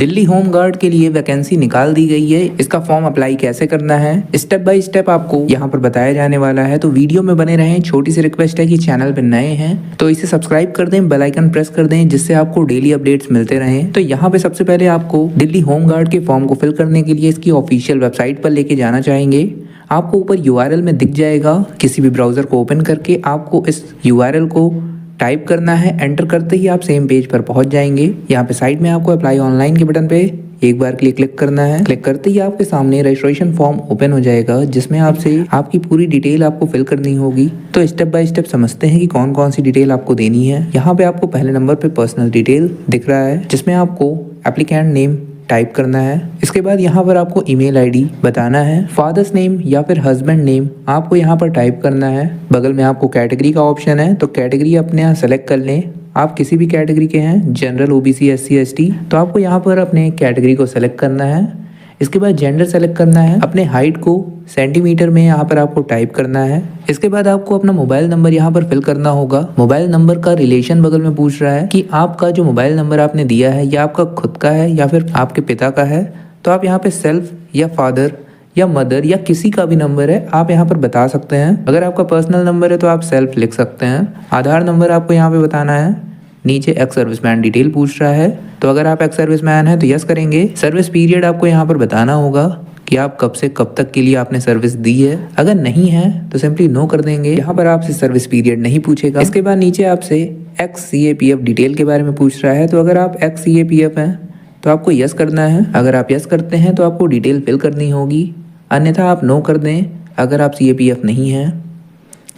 Delhi home guard के लिए vacancy निकाल दी गई है। इसका फॉर्म अप्लाई कैसे करना है स्टेप बाय स्टेप आपको यहाँ पर बताया जाने वाला है, तो वीडियो में बने रहें। छोटी सी रिक्वेस्ट है कि चैनल पर नए हैं तो इसे सब्सक्राइब कर दें, बेल आइकन प्रेस कर दें, जिससे आपको डेली अपडेट्स मिलते रहें। तो यहाँ पे सबसे पहले आपको दिल्ली होम गार्ड के फॉर्म को फिल करने के लिए इसकी ऑफिशियल वेबसाइट पर लेके जाना चाहेंगे। आपको ऊपर URL में दिख जाएगा, किसी भी ब्राउजर को ओपन करके आपको इस URL को टाइप करना है। एंटर करते ही आप सेम पेज पर पहुंच जाएंगे। यहाँ पे साइड में आपको अप्लाई ऑनलाइन के बटन पे एक बार क्लिक करना है। क्लिक करते ही आपके सामने रजिस्ट्रेशन फॉर्म ओपन हो जाएगा, जिसमें आपसे आपकी पूरी डिटेल आपको फिल करनी होगी। तो स्टेप बाय स्टेप समझते हैं कि कौन कौन सी डिटेल आपको देनी है। यहाँ पे आपको पहले नंबर पे पर्सनल डिटेल दिख रहा है, जिसमें आपको एप्लीकेंट नेम टाइप करना है। इसके बाद यहाँ पर आपको ईमेल आईडी बताना है। फादर्स नेम या फिर हस्बैंड नेम आपको यहाँ पर टाइप करना है। बगल में आपको कैटेगरी का ऑप्शन है, तो कैटेगरी अपने यहाँ सेलेक्ट कर लें। आप किसी भी कैटेगरी के हैं, जनरल, OBC, SC, ST, तो आपको यहाँ पर अपने कैटेगरी को सेलेक्ट करना है। इसके बाद जेंडर सेलेक्ट करना है। अपने हाइट को सेंटीमीटर में यहाँ पर आपको टाइप करना है। इसके बाद आपको अपना मोबाइल नंबर यहाँ पर फिल करना होगा। मोबाइल नंबर का रिलेशन बगल में पूछ रहा है कि आपका जो मोबाइल नंबर आपने दिया है या आपका खुद का है या फिर आपके पिता का है। तो आप यहाँ पे सेल्फ या फादर या मदर या किसी का भी नंबर है आप यहाँ पर बता सकते हैं। अगर आपका पर्सनल नंबर है तो आप सेल्फ लिख सकते हैं। आधार नंबर आपको यहाँ पे बताना है। नीचे एक्स सर्विसमैन डिटेल पूछ रहा है, तो अगर आप एक्स सर्विसमैन है तो यस करेंगे। सर्विस पीरियड आपको यहाँ पर बताना होगा कि आप कब से कब तक के लिए आपने सर्विस दी है। अगर नहीं है तो सिंपली नो कर देंगे। यहाँ पर आपसे सर्विस पीरियड नहीं पूछेगा। इसके बाद नीचे आपसे एक्स CAPF डिटेल के बारे में पूछ रहा है, तो अगर आप एक्स CAPF हैं तो आपको यस करना है। अगर आप यस करते हैं तो आपको डिटेल फिल करनी होगी, अन्यथा आप नो कर दें अगर आप CAPF नहीं हैं।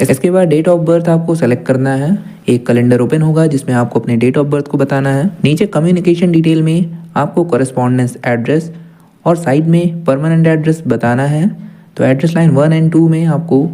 इसके बाद डेट ऑफ बर्थ आपको सेलेक्ट करना है। एक कैलेंडर ओपन होगा जिसमें आपको अपने डेट ऑफ बर्थ को बताना है। नीचे कम्युनिकेशन डिटेल में आपको कॉरेस्पॉन्डेंस एड्रेस और साइड में परमानेंट एड्रेस बताना है। तो एड्रेस लाइन 1 और 2 में आपको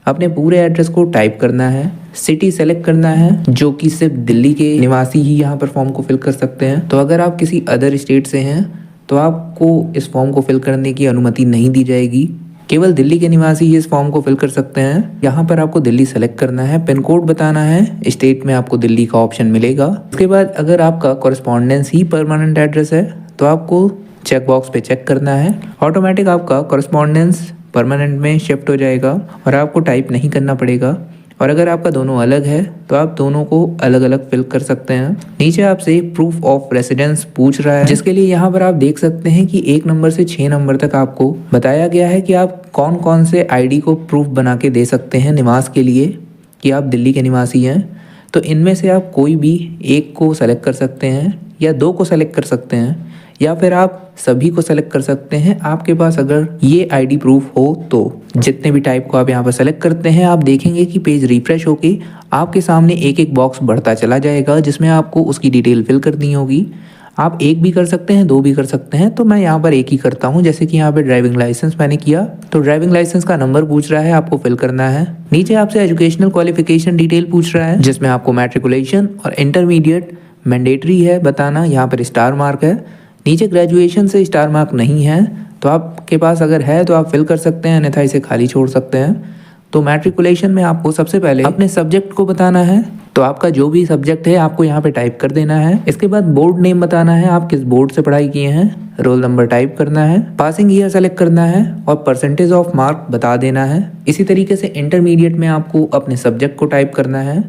अपने पूरे एड्रेस को टाइप करना है। सिटी सेलेक्ट करना है, जो कि सिर्फ दिल्ली के निवासी ही यहाँ पर फॉर्म को फिल कर सकते हैं। तो अगर आप किसी अदर स्टेट से हैं तो आपको इस फॉर्म को फिल करने की अनुमति नहीं दी जाएगी। केवल दिल्ली के निवासी ही इस फॉर्म को फिल कर सकते हैं। यहाँ पर आपको दिल्ली सेलेक्ट करना है। पिन कोड बताना है। स्टेट में आपको दिल्ली का ऑप्शन मिलेगा। उसके बाद अगर आपका कॉरेस्पॉन्डेंस ही परमानेंट एड्रेस है तो आपको चेक बॉक्स पे चेक करना है। ऑटोमेटिक आपका कॉरेस्पॉन्डेंस परमानेंट में शिफ्ट हो जाएगा और आपको टाइप नहीं करना पड़ेगा। और अगर आपका दोनों अलग है तो आप दोनों को अलग अलग फिल कर सकते हैं। नीचे आपसे प्रूफ ऑफ रेसिडेंस पूछ रहा है, जिसके लिए यहाँ पर आप देख सकते हैं कि 1 नंबर से 6 नंबर तक आपको बताया गया है कि आप कौन कौन से ID को प्रूफ बना के दे सकते हैं निवास के लिए, कि आप दिल्ली के निवासी हैं। तो इनमें से आप कोई भी एक को सेलेक्ट कर सकते हैं या 2 को सेलेक्ट कर सकते हैं या फिर आप सभी को सेलेक्ट कर सकते हैं, आपके पास अगर ये ID प्रूफ हो तो। जितने भी टाइप को आप यहाँ पर सेलेक्ट करते हैं, आप देखेंगे कि पेज रिफ्रेश होके आपके सामने एक एक बॉक्स बढ़ता चला जाएगा, जिसमें आपको उसकी डिटेल फिल करनी होगी। आप 1 भी कर सकते हैं, 2 भी कर सकते हैं। तो मैं यहाँ पर 1 ही करता हूँ। जैसे कि यहाँ पे ड्राइविंग लाइसेंस मैंने किया, तो ड्राइविंग लाइसेंस का नंबर पूछ रहा है, आपको फिल करना है। नीचे आपसे एजुकेशनल क्वालिफिकेशन डिटेल पूछ रहा है, जिसमें आपको मैट्रिकुलेशन और इंटरमीडिएट मैंडेटरी है बताना। यहाँ पर स्टार मार्क है। नीचे ग्रेजुएशन से स्टार मार्क नहीं है, तो आपके पास अगर है तो आप फिल कर सकते हैं, अन्यथा इसे खाली छोड़ सकते हैं। तो मैट्रिकुलेशन में आपको सबसे पहले अपने सब्जेक्ट को बताना है, तो आपका जो भी सब्जेक्ट है आपको यहाँ पे टाइप कर देना है। इसके बाद बोर्ड नेम बताना है, आप किस बोर्ड से पढ़ाई किए हैं। रोल नंबर टाइप करना है। पासिंग ईयर सेलेक्ट करना है और परसेंटेज ऑफ मार्क बता देना है। इसी तरीके से इंटरमीडिएट में आपको अपने सब्जेक्ट को टाइप करना है,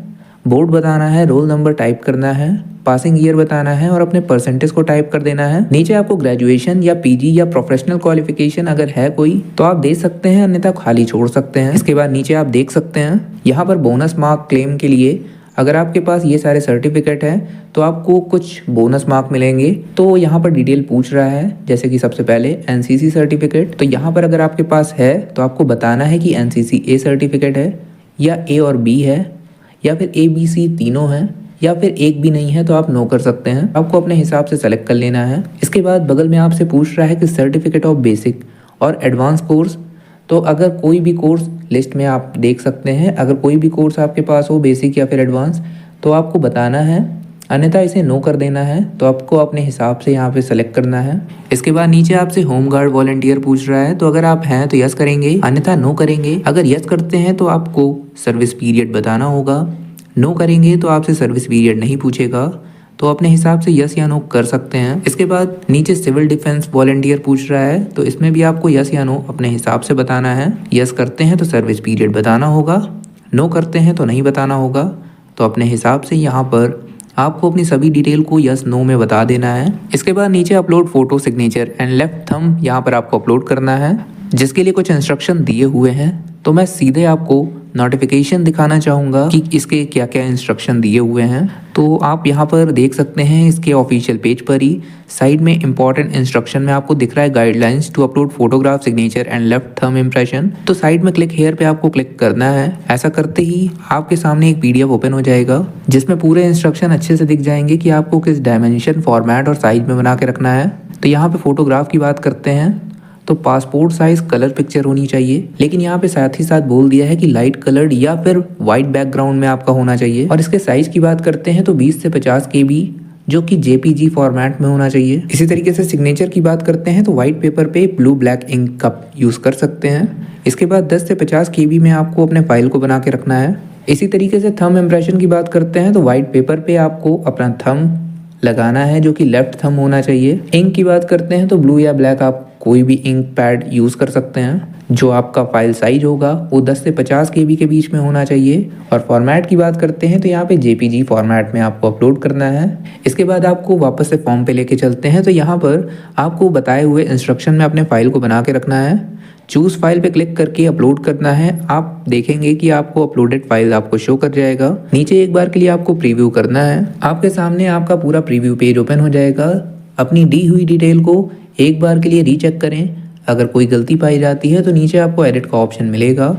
बोर्ड बताना है, रोल नंबर टाइप करना है, पासिंग ईयर बताना है और अपने परसेंटेज को टाइप कर देना है। नीचे आपको ग्रेजुएशन या PG या प्रोफेशनल क्वालिफिकेशन अगर है कोई तो आप दे सकते हैं, अन्यथा खाली छोड़ सकते हैं। इसके बाद नीचे आप देख सकते हैं यहाँ पर बोनस मार्क क्लेम के लिए अगर आपके पास ये सारे सर्टिफिकेट हैं तो आपको कुछ बोनस मार्क मिलेंगे। तो यहाँ पर डिटेल पूछ रहा है, जैसे कि सबसे पहले NCC सर्टिफिकेट। तो यहाँ पर अगर आपके पास है तो आपको बताना है कि NCC A सर्टिफिकेट है या A और B है या फिर ABC तीनों हैं या फिर एक भी नहीं है तो आप नो कर सकते हैं। आपको अपने हिसाब से सेलेक्ट कर लेना है। इसके बाद बगल में आपसे पूछ रहा है कि सर्टिफिकेट ऑफ बेसिक और एडवांस कोर्स। तो अगर कोई भी कोर्स लिस्ट में आप देख सकते हैं, अगर कोई भी कोर्स आपके पास हो बेसिक या फिर एडवांस तो आपको बताना है, अन्यथा इसे नो कर देना है। तो आपको अपने हिसाब से यहाँ पे सेलेक्ट करना है। इसके बाद नीचे आपसे होम गार्ड वॉलंटियर पूछ रहा है, तो अगर आप हैं तो यस करेंगे, अन्यथा नो करेंगे। अगर यस करते हैं तो आपको सर्विस पीरियड बताना होगा, नो करेंगे तो आपसे सर्विस पीरियड नहीं पूछेगा। तो अपने हिसाब से यस या नो कर सकते हैं। इसके बाद नीचे सिविल डिफेंस वॉलंटियर पूछ रहा है, तो इसमें भी आपको यस या नो अपने हिसाब से बताना है। यस करते हैं तो सर्विस पीरियड बताना होगा, नो करते हैं तो नहीं बताना होगा। तो अपने हिसाब से यहाँ पर आपको अपनी सभी डिटेल को यस नो में बता देना है। इसके बाद नीचे upload photo signature and left thumb यहाँ पर आपको अपलोड करना है, जिसके लिए कुछ इंस्ट्रक्शन दिए हुए हैं। तो मैं सीधे आपको नोटिफिकेशन दिखाना चाहूँगा कि इसके क्या क्या इंस्ट्रक्शन दिए हुए हैं। तो आप यहाँ पर देख सकते हैं इसके ऑफिशियल पेज पर ही साइड में इंपॉर्टेंट इंस्ट्रक्शन में आपको दिख रहा है guidelines to upload photograph signature and left thumb impression. तो साइड में क्लिक हेयर पे आपको क्लिक करना है। ऐसा करते ही आपके सामने एक PDF ओपन हो जाएगा, जिसमें पूरे इंस्ट्रक्शन अच्छे से दिख जाएंगे कि आपको किस डायमेंशन, फॉर्मेट और साइज में बना के रखना है। तो यहाँ पे फोटोग्राफ की बात करते हैं तो पासपोर्ट साइज कलर पिक्चर होनी चाहिए, लेकिन यहाँ पे साथ ही साथ बोल दिया है कि लाइट कलर्ड या फिर वाइट बैकग्राउंड में आपका होना चाहिए। और इसके साइज की बात करते हैं तो 20 से 50 KB, जो कि JPG फॉर्मेट में होना चाहिए। इसी तरीके से सिग्नेचर की बात करते हैं तो व्हाइट पेपर पे ब्लू ब्लैक इंक का यूज कर सकते हैं। इसके बाद 10 से 50 KB में आपको अपने फाइल को बना के रखना है। इसी तरीके से थंब इम्प्रेशन की बात करते हैं तो व्हाइट पेपर पे आपको अपना थंब लगाना है, जो कि लेफ्ट थंब होना चाहिए। इंक की बात करते हैं तो ब्लू या ब्लैक आप कोई भी इंक पैड यूज कर सकते हैं। जो आपका फाइल साइज होगा वो 10 से 50 KB के बीच में होना चाहिए। और फॉर्मेट की बात करते हैं तो यहाँ पे JPG फॉर्मेट में आपको अपलोड करना है। इसके बाद आपको वापस से फॉर्म पे लेके चलते हैं, तो यहाँ पर आपको बताए हुए इंस्ट्रक्शन में अपने फाइल को बना के रखना है। चूज फाइल पे क्लिक करके अपलोड करना है। आप देखेंगे कि आपको अपलोडेड फाइल आपको शो कर जाएगा। नीचे एक बार के लिए आपको प्रीव्यू करना है। आपके सामने आपका पूरा प्रीव्यू पेज ओपन हो जाएगा। अपनी दी हुई डिटेल को एक बार के लिए रीचेक करें। अगर कोई गलती पाई जाती है तो नीचे आपको एडिट का ऑप्शन मिलेगा,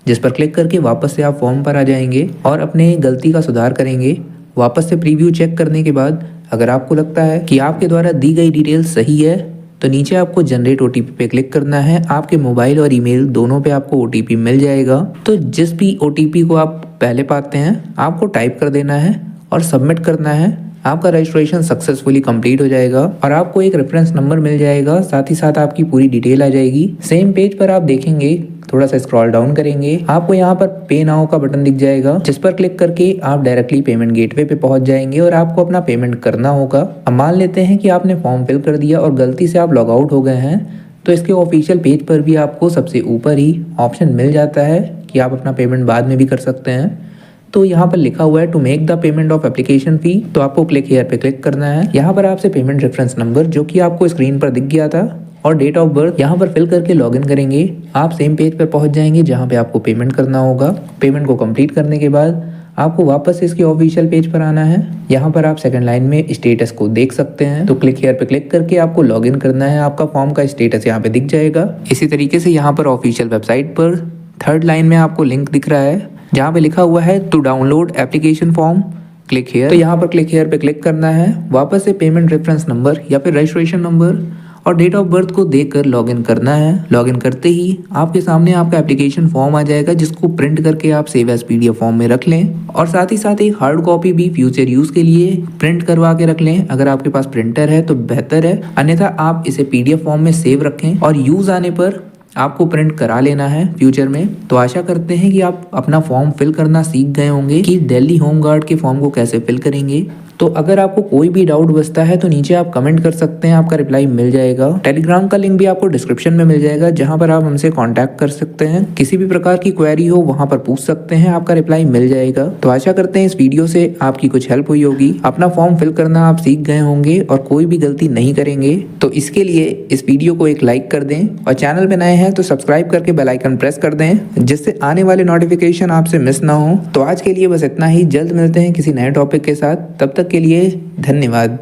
जिस पर क्लिक करके वापस से आप फॉर्म पर आ जाएंगे और अपने गलती का सुधार करेंगे। वापस से प्रीव्यू चेक करने के बाद अगर आपको लगता है कि आपके द्वारा दी गई डिटेल सही है तो नीचे आपको जनरेट OTP पे क्लिक करना है। आपके मोबाइल और ईमेल दोनों पे आपको OTP मिल जाएगा। तो जिस भी OTP को आप पहले पाते हैं आपको टाइप कर देना है और सबमिट करना है। आपका रजिस्ट्रेशन सक्सेसफुली कंप्लीट हो जाएगा और आपको एक रेफरेंस नंबर मिल जाएगा। साथ ही साथ आपकी पूरी डिटेल आ जाएगी। सेम पेज पर आप देखेंगे, थोड़ा सा स्क्रॉल डाउन करेंगे, आपको यहाँ पर पे नाउ का बटन दिख जाएगा, जिस पर क्लिक करके आप डायरेक्टली पेमेंट गेटवे पे पहुंच जाएंगे और आपको अपना पेमेंट करना होगा। अब मान लेते हैं कि आपने फॉर्म फिल कर दिया और गलती से आप लॉग आउट हो गए हैं, तो इसके ऑफिशियल पेज पर भी आपको सबसे ऊपर ही ऑप्शन मिल जाता है कि आप अपना पेमेंट बाद में भी कर सकते हैं। तो यहाँ पर लिखा हुआ है to make the payment of application fee, तो आपको क्लिक हियर पे क्लिक करना है। यहाँ पर आपसे पेमेंट रेफरेंस नंबर, जो कि आपको स्क्रीन पर दिख गया था, और डेट ऑफ बर्थ यहाँ पर फिल करके लॉगिन करेंगे। आप सेम पेज पर पहुंच जाएंगे जहाँ पे आपको पेमेंट करना होगा। पेमेंट को कंप्लीट करने के बाद आपको वापस से इसके ऑफिशियल पेज पर आना है। यहाँ पर आप सेकंड लाइन में स्टेटस को देख सकते हैं, तो क्लिक हियर पे क्लिक करके आपको लॉगिन करना है। आपका फॉर्म का स्टेटस यहाँ पे दिख जाएगा। इसी तरीके से यहाँ पर ऑफिशियल वेबसाइट पर थर्ड लाइन में आपको लिंक दिख रहा है जहाँ पे लिखा हुआ है to download application form, click here. तो यहाँ पर क्लिक हियर पे क्लिक करना है। वापस से पेमेंट रेफरेंस नंबर या फिर रजिस्ट्रेशन नंबर और डेट ऑफ बर्थ को देकर लॉगिन करना है। लॉगिन करते ही आपके सामने आपका एप्लीकेशन फॉर्म आ जाएगा, जिसको प्रिंट करके आप सेव एज PDF फॉर्म में रख लें और साथ ही साथ एक हार्ड कॉपी भी फ्यूचर यूज के लिए प्रिंट करवा के रख लें। अगर आपके पास प्रिंटर है तो बेहतर है, अन्यथा आप इसे PDF फॉर्म में सेव रखें और यूज आने पर आपको प्रिंट करा लेना है फ्यूचर में। तो आशा करते हैं कि आप अपना फॉर्म फिल करना सीख गए होंगे कि दिल्ली होम गार्ड के फॉर्म को कैसे फिल करेंगे। तो अगर आपको कोई भी डाउट बचता है तो नीचे आप कमेंट कर सकते हैं, आपका रिप्लाई मिल जाएगा। टेलीग्राम का लिंक भी आपको डिस्क्रिप्शन में मिल जाएगा, जहां पर आप हमसे कांटेक्ट कर सकते हैं। किसी भी प्रकार की क्वेरी हो वहां पर पूछ सकते हैं, आपका रिप्लाई मिल जाएगा। तो आशा करते हैं इस वीडियो से आपकी कुछ हेल्प हुई होगी। अपना फॉर्म फिल करना आप सीख गए होंगे और कोई भी गलती नहीं करेंगे। तो इसके लिए इस वीडियो को एक लाइक कर दें और चैनल पे नए हैं तो सब्सक्राइब करके बेल आइकन प्रेस कर दें, जिससे आने वाले नोटिफिकेशन आपसे मिस ना हो। तो आज के लिए बस इतना ही। जल्द मिलते हैं किसी नए टॉपिक के साथ, तब तक के लिए धन्यवाद।